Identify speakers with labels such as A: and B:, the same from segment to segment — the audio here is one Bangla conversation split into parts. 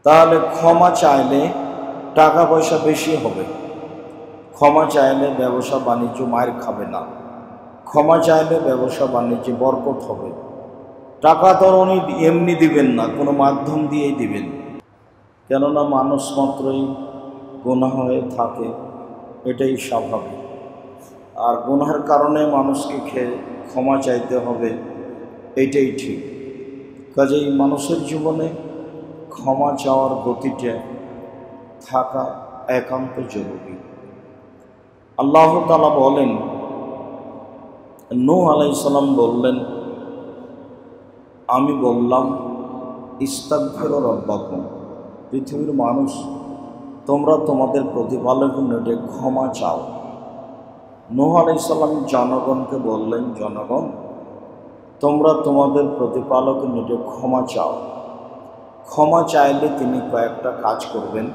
A: তাহলে ক্ষমা চাইলে টাকা পয়সা বেশি হবে, ক্ষমা চাইলে ব্যবসা বাণিজ্য মার খাবে না, ক্ষমা চাইলে ব্যবসা বাণিজ্যে বরকত হবে। টাকা তো উনি এমনি দিবেন না, কোনো মাধ্যম দিয়েই দিবেন, কেননা মানুষ মাত্রই গুনাহ হয়ে থাকে, এটাই স্বাভাবিক। আর গুনাহের কারণে মানুষকে ক্ষমা চাইতে হবে, এইটাই ঠিক। কাজেই মানুষের জীবনে ক্ষমা চাওয়ার গতিটা থাকা একান্ত জরুরি। আল্লাহ তাআলা বলেন, নূহ আলাইহিস সালাম বললেন, আমি বললাম ইস্তাগফিরু রাব্বাকুম, পৃথিবীর মানুষ তোমরা তোমাদের প্রতিপালকের নিকটে ক্ষমা চাও। নূহ আলাইহিস সালাম জনগণকে বললেন, জনগণ তোমরা তোমাদের প্রতিপালকের নিকটে ক্ষমা চাও। ক্ষমা চাইলে তিনি কয়েকটা কাজ করবেন।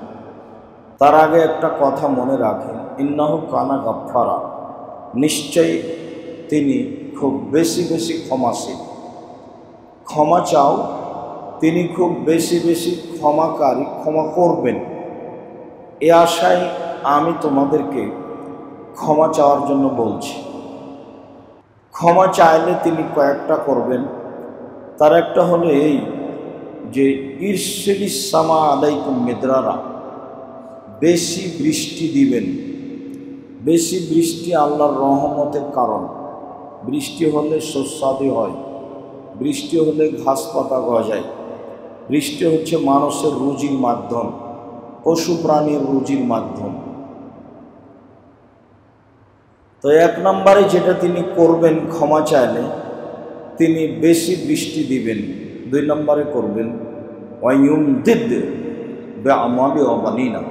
A: তার আগে একটা কথা মনে রাখেন, ইন্নাহু কানা গাফফারা, নিশ্চয়ই তিনি খুব বেশি বেশি ক্ষমাশীল। ক্ষমা চাও, তিনি খুব বেশি বেশি ক্ষমাকারী, ক্ষমা করবেন। এ আশায় আমি তোমাদেরকে ক্ষমা চাওয়ার জন্য বলছি। ক্ষমা চাইলে তিনি কয়েকটা করবেন। তার একটা হলো এই যে ইরসিলিস সামা আলাইকুম মিদরারা, বেশি বৃষ্টি দিবেন। বেশি বৃষ্টি আল্লাহর রহমতের কারণ। বৃষ্টি হলে শস্যাদি হয়, বৃষ্টি হলে ঘাস পাতা গজায়, বৃষ্টি হচ্ছে মানুষের রুজির মাধ্যম, পশু প্রাণীর রুজির মাধ্যম। তো এক নম্বরে যেটা তিনি করবেন ক্ষমা চাইলে, তিনি বেশি বৃষ্টি দিবেন। দুই নম্বরে করবেন ওয়ায়ুমদিদ বিআমালি ওয়া বানিনা,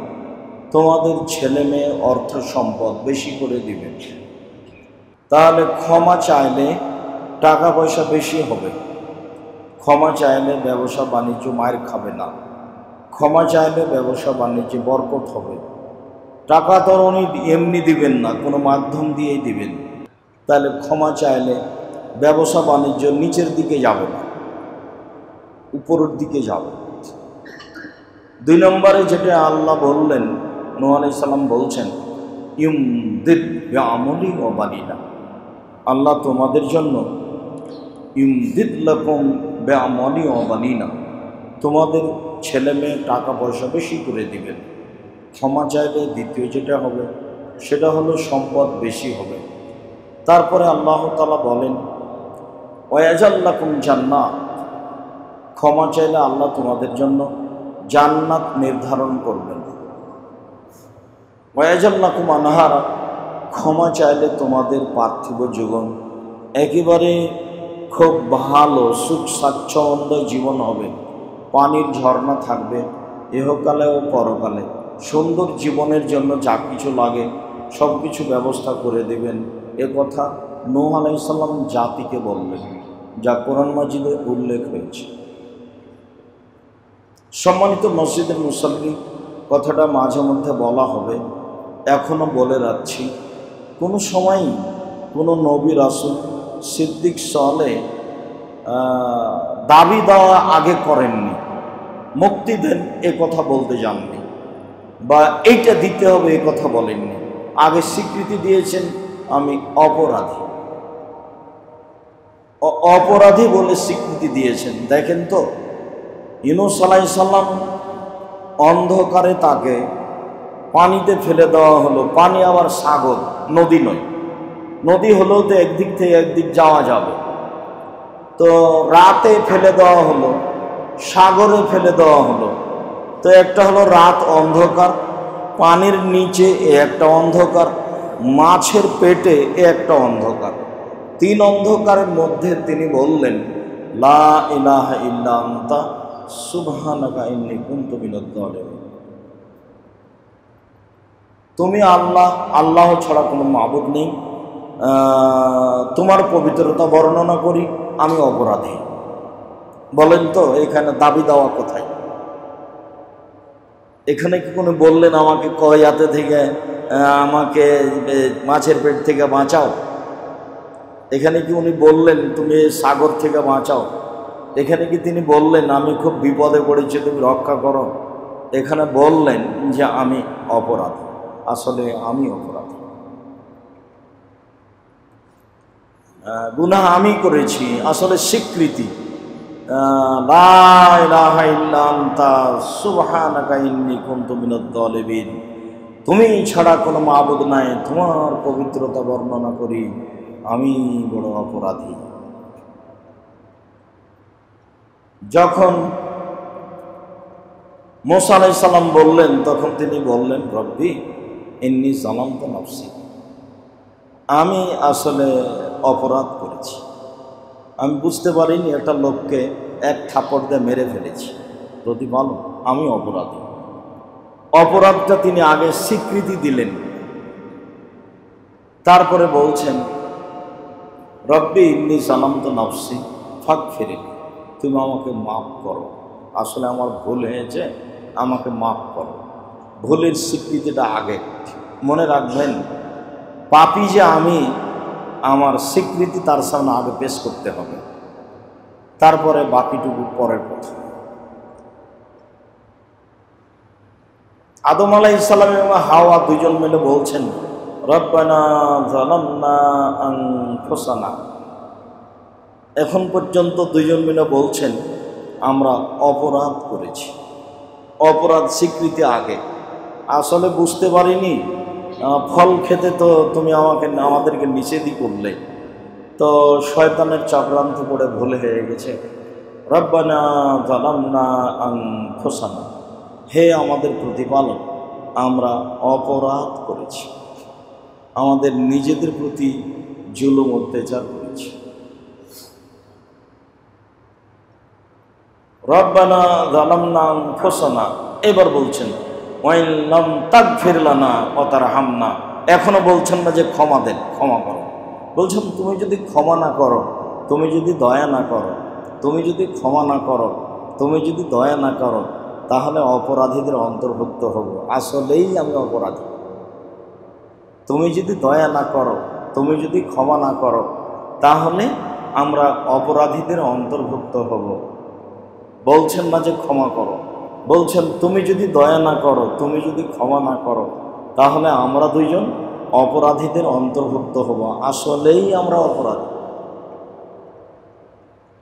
A: তোমাদের ছেলে মেয়ে অর্থ সম্পদ বেশি করে দিবেন। তাহলে ক্ষমা চাইলে টাকা পয়সা বেশি হবে, ক্ষমা চাইলে ব্যবসা বাণিজ্য মার খাবে না, ক্ষমা চাইলে ব্যবসা বাণিজ্যে বরকত হবে। টাকা তো উনি এমনি দিবেন না, কোনো মাধ্যম দিয়েই দিবেন। তাহলে ক্ষমা চাইলে ব্যবসা বাণিজ্য নিচের দিকে যাবে না, উপরের দিকে যাবে। দুই নম্বরে যেটা আল্লাহ বললেন, নূহ আলাইহিস সালাম বলছেন, ইউমদিদ বিআমালি ওয়া বানিনা, আল্লাহ তোমাদের জন্য ইউমদিদ লাকুম বিআমালি ওয়া বানিনা, তোমাদের ছেলে মেয়ে টাকা পয়সা বেশি করে দিবেন। ক্ষমা চাইলে দ্বিতীয় যেটা হবে সেটা হলো সম্পদ বেশি হবে। তারপরে আল্লাহ তাআলা বলেন ওয়াজাল লাকুম জান্নাত, ক্ষমা চাইলে আল্লাহ তোমাদের জন্য জান্নাত নির্ধারণ করবেন। ওয়াজাল লাকুম আনহারা, ক্ষমা চাইলে তোমাদের পার্থিব জীবন একেবারে খুব ভালো সুখ স্বাচ্ছন্দ্য জীবন হবে, পানির ঝর্ণা থাকবে ইহকালে ও পরকালে। সুন্দর জীবনের জন্য যা কিছু লাগে সব কিছু ব্যবস্থা করে দেবেন, এ কথা নূহ আলাইহিস সালাম জাতিকে বললেন, যা কোরআন মাজিদে উল্লেখ হয়েছে। সম্মানিত মসজিদের মুসল্লি, কথাটা মাঝে মধ্যে বলা হবে, এখনও বলে রাখছি, কোনো সময়ই কোনো নবী রাসূল সিদ্দিক সালেহ দাবি দেওয়া আগে করেননি, মুক্তি দেন এ কথা বলতে যাননি, বা এইটা দিতে হবে এ কথা বলেননি। আগে স্বীকৃতি দিয়েছেন আমি অপরাধী, অপরাধী বলে স্বীকৃতি দিয়েছেন। দেখেন তো, ইউনূস আলাইহিস সালাম অন্ধকারে তাকে পানিতে ফেলে দেওয়া হলো, পানি আবার সাগর, নদী নয়। নদী হলেও তো একদিক থেকে একদিক যাওয়া যাবে, তো রাতে ফেলে দেওয়া হলো, সাগরে ফেলে দেওয়া হলো। তো একটা হলো রাত অন্ধকার, পানির নিচে এ একটা অন্ধকার, মাছের পেটে এ একটা অন্ধকার। তিন অন্ধকারের মধ্যে তিনি বললেন, লা ইলাহা ইল্লা আনতা সুবহানাকা ইন্নী কুনতু মিনাজ জালিমিন, তুমি আল্লাহ, আল্লাহ ছাড়া কোনো মাবুদ নেই, তোমার পবিত্রতা বর্ণনা করি, আমি অপরাধী। বলেন তো এখানে দাবি দেওয়া কোথায়? এখানে কি কোনো বললেন আমাকে কয়াতে থেকে, আমাকে মাছের পেট থেকে বাঁচাও? এখানে কি উনি বললেন তুমি সাগর থেকে বাঁচাও? এখানে কি তিনি বললেন আমি খুব বিপদে পড়েছি, তুমি রক্ষা করো? এখানে বললেন যে আমি অপরাধী, আসলে আমি অপরাধী, গুনাহ আমি করেছি, আসলে স্বীকৃতি লা ইলাহা ইল্লা আনতা সুবহানাকা ইন্নী কুনতু মিনাজ জালিমিন, তুমি ছাড়া কোনো মাবুদ নাই, তোমার পবিত্রতা বর্ণনা করি, আমি বড় অপরাধী। যখন মুসা আলাইহিস সালাম বললেন, তখন তিনি বললেন রব্বি ইন্নী যালামতু নাফসি, আমি আসলে অপরাধ করেছি, আমি বুঝতে পারিনি একটা লোককে এক থাপ্পড় দিয়ে মেরে ফেলেছি, প্রতিপালক আমি অপরাধী। অপরাধটা তিনি আগে স্বীকৃতি দিলেন, তারপরে বলছেন রব্বি ইন্নী যালামতু নাফসি ফাগফিরলি, তুমি আমাকে মাফ করো, আসলে আমার ভুল হয়েছে, আমাকে মাফ করো। ভুলের স্বীকৃতিটা আগে মনে রাখবেন, পাপী যে আমি, আমার স্বীকৃতি তার সামনে আগে পেশ করতে হবে, তারপরে বাকিটুকু পরের কথা। আদম আলাইহিস সালাম এবং হাওয়া দুজন মিলে বলছেন রব্বানা যালামনা আনফুসানা, এখন পর্যন্ত দুজন মিলে বলছেন আমরা অপরাধ করেছি। অপরাধ স্বীকৃতি আগে, আসলে বুঝতে পারিনি, ফল খেতে তো তুমি আমাদেরকে নিষেধই করলে, তো শয়তানের চক্রান্ত করে ভুল হয়ে গেছে। রব্বানা যালামনা আনফুসানা, হে আমাদের প্রতিপালক, আমরা অপরাধ করেছি, আমাদের নিজেদের প্রতি জুলুম অত্যাচার করেছি। রব্বানা যালামনা আনফুসানা, এবার বলছেন ওয়াইন লাম তাগফির লানা ওয়া তারহামনা, এখনো বলছেন না যে ক্ষমা দেন, ক্ষমা করো, বলছেন তুমি যদি ক্ষমা না করো, তুমি যদি দয়া না করো, তুমি যদি ক্ষমা না করো, তুমি যদি দয়া না করো, তাহলে অপরাধীদের অন্তর্ভুক্ত হব, আসলেই আমি অপরাধী। তুমি যদি দয়া না করো, তুমি যদি ক্ষমা না করো, তাহলে আমরা অপরাধীদের অন্তর্ভুক্ত হব। বলছেন না যে ক্ষমা করো, বলছেন তুমি যদি দয়া না করো, তুমি যদি ক্ষমা না করো, তাহলে আমরা দুইজন অপরাধীদের অন্তর্ভুক্ত হব, আসলেই আমরা অপরাধী।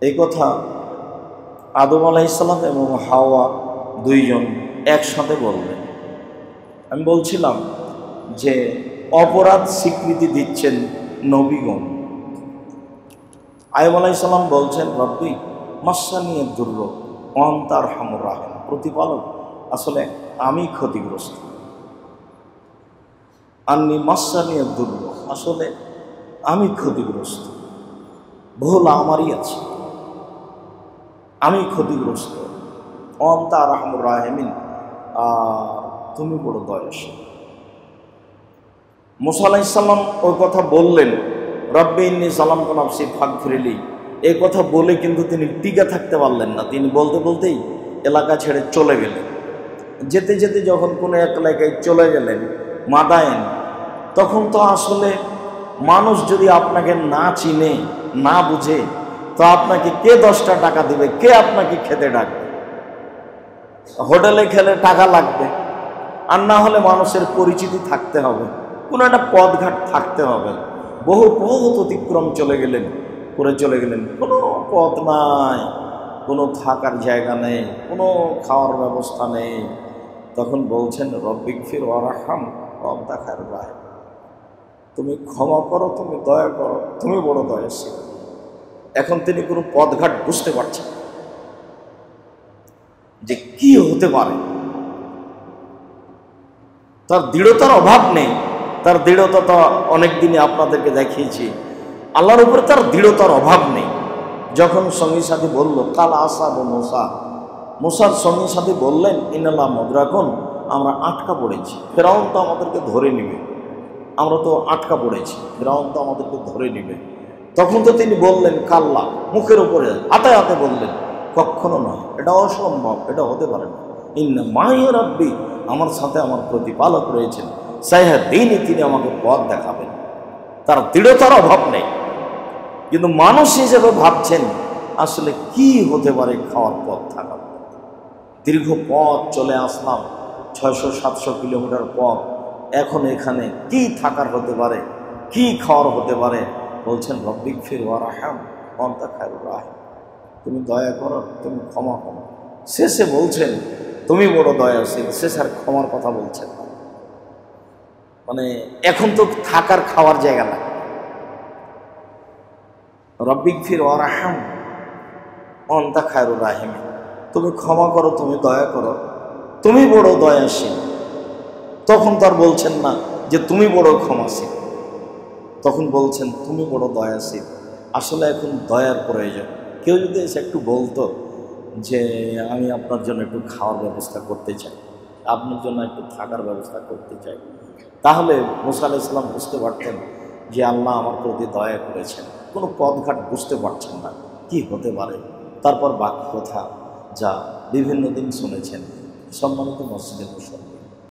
A: এই কথা আদম আলাইহিস সালাম এবং হাওয়া দুইজন একসাথে বললেন। আমি বলছিলাম যে অপরাধ স্বীকৃতি দিচ্ছেন নবীগণ। আইয়ুব আলাইহিস সালাম বলছেন রব্বি মাসসানিয়াদ দুরর ওয়া আনতা আরহামুর রাহিম, প্রতিপালক আসলে আমি ক্ষতিগ্রস্ত, আন্নী মাসসানিয়াদ দুরর, আসলে আমি ক্ষতিগ্রস্ত, ভুল আমারই আছে, আমি ক্ষতিগ্রস্ত। ওয়া আনতা আরহামুর রাহিমিন, আর তুমি বড় দয়াশীল। মুসা আলাইহিস সালাম ওই কথা বললেন রব্বি ইন্নী যালামতু নাফসি ফাগফিরলি, এই কথা বলে কিন্তু তিনি টিকে থাকতে পারলেন না, তিনি বলতে বলতেই এলাকা ছেড়ে চলে গেলেন। যেতে যেতে যখন কোনো এক এলাকায় চলে গেলেন মাদায়েন, তখন তো আসলে মানুষ যদি আপনাকে না চিনে না বুঝে, তো আপনাকে কে 10টা টাকা দেবে, কে আপনাকে খেতে ডাকবে? হোটেলে খেলে টাকা লাগবে, আর না হলে মানুষের পরিচিতি থাকতে হবে, কোনো একটা পথঘাট থাকতে হবে। বহু পথ অতিক্রম চলে গেলেন, কোনো পথ নাই, কোনো থাকার জায়গা নেই, কোনো খাওয়ার ব্যবস্থা নেই। তখন বলছেন রব্বিগফির ওয়ারহাম ওয়া আনতা খায়রুর রাহিম, তুমি ক্ষমা করো, তুমি দয়া করো, তুমি বড় দয়াশীল। এখন তিনি কোনো পথঘাট বুঝতে পারছেন যে কি হতে পারে। তার দৃঢ়তার অভাব নেই, তার দৃঢ়তা তো অনেকদিনই আপনাদেরকে দেখিয়েছি, আল্লাহর উপরে তার দৃঢ়তার অভাব নেই। যখন সঙ্গী সাথী বলল কাল আসাব মুসার সঙ্গী সাথী বললেন ইন্নাল্লাহ মুদরাকুন, আমরা আটকা পড়েছি, ফেরাউন তো আমাদেরকে ধরে নেবে, আমরা তো আটকা পড়েছি, ফেরাউন তো আমাদেরকে ধরে নেবে। তখন তো তিনি বললেন কাল্লা, মুখের উপরে হাতে হাতে বললেন কখনো নয়, এটা অসম্ভব, এটা হতে পারে না। ইন্না মাইয়া রাব্বি, আমার সাথে আমার প্রতিপালক রয়েছেন, সাইহাদিনী, তিনি আমাকে পথ দেখাবেন। তার দৃঢ়তার অভাব নেই, কিন্তু মানুষ হিসেবে ভাবছেন আসলে কি হতে পারে খাওয়ার পথ থাকার। দীর্ঘ পথ চলে আসলাম, 600-700 কিলোমিটার পথ, এখন এখানে কি থাকার হতে পারে, কি খাওয়ার হতে পারে? বলছেন রব্বিগফির ওয়ারহাম আনতা খায়রুর রাহিম, তুমি দয়া করো, তুমি ক্ষমা করো। শেষে বলছেন তুমি বড় দয়াশীল, শেষ আর ক্ষমার কথা বলছেন না। মানে এখন তো থাকার খাওয়ার জায়গা না। রব্বিগফির ওয়ারহাম আনতা খায়রুর রাহিম, তুমি ক্ষমা করো, তুমি দয়া করো, তুমি বড় দয়াশীল। তখন তার বলছেন না যে তুমি বড় ক্ষমাশীল, তখন বলছেন তুমি বড় দয়াশীল। আসলে এখন দয়ার প্রয়োজন। কেউ যদি এসে একটু বলতো যে আমি আপনার জন্য একটু খাওয়ার ব্যবস্থা করতে চাই, আপনার জন্য একটু থাকার ব্যবস্থা করতে চাই, তাহলে মুসা আলাইহিস সালাম বুঝতে পারতেন যে আল্লাহ আমার প্রতি দয়া করেছেন। কোনো পথঘাট বুঝতে পারছেন না কি হতে পারে। তারপর বাকি কথা যা বিভিন্ন দিন শুনেছেন। সম্মানিত মসজিদের মুসল্লি,